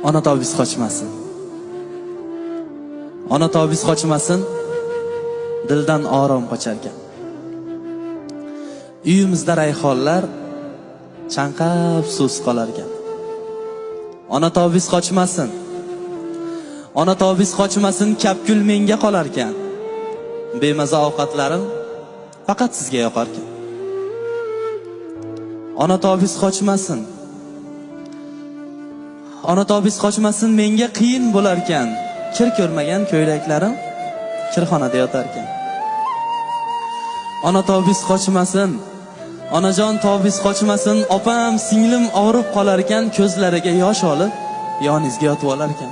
Ona tobis qochmasin. Ona tobis qochmasin, dildan orom qocharkan. Uyimizda rayhonlar chanqab suvsiz qolarkan. Ona tobis qochmasin. Ona tobis qochmasin, kapkul menga qolarkan. Bemaza ovqatlarim faqat sizga yoqarkan. Ona tobis qochmasin. Ona tobis qochmasin, menga qiyin bo'larkan. Kir ko'rmagan ko'ylaklarim kirxonada yotarkan. Ona tobis qochmasin. Onajon tobis qochmasin, opam singlim og'rib qolarkan, ko'zlariga yosh olib yoningizga yotib olarkan.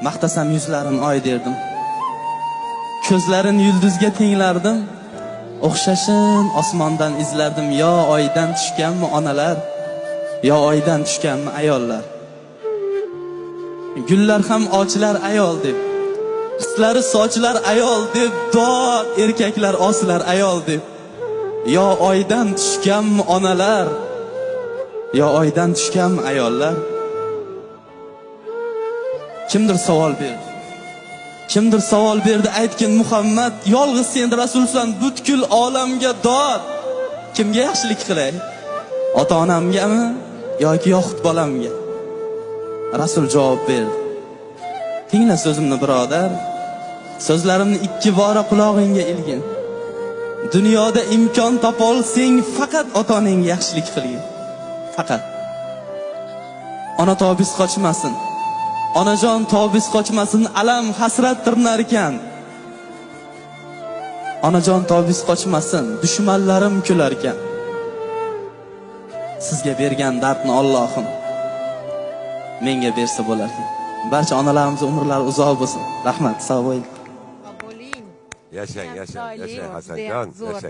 Maqtasam yuzlarim oy derdim. Ko'zlarin yulduzga tenglardim. O'xshashin osmondan izlardim. Yo oydan tushganmi onalar, yo oydan tushganmi ayollar. Gullar ham ochlar ayol deb, hislari sochlar ayol deb, dod erkaklar oslar ayol deb. Yo oydan tushganmi onalar, yo oydan tushganmi ayollar. Kimdir savol berdi. Kimdir savol berdi, aytgin Muhammad, yolg'iz sen rasulsan, butkul olamga dod. Kimga yaxshilik qilay? Ota-onamgami yoki yoxud bolamga? Rasul javob berdi. Tingla so'zimni birodar, so'zlarimni ikki bora qulog'ingga ilgin. Dunyoda imkon topa olsang, faqat ota-onangga yaxshilik qilgin. Faqat. Ona tobis qochmasin. Onajon tobis qochmasin, alam hasrat tirnar ekan. Onajon tobis qochmasin, dushmanlarim kular ekan. Sizga bergan dardni Allohim menga bersa bo'lar ekan. Barcha onalarimiz umrlari uzoq bo'lsin. Rahmat, sog' bo'ling. Yashang Hasanjon, yashang.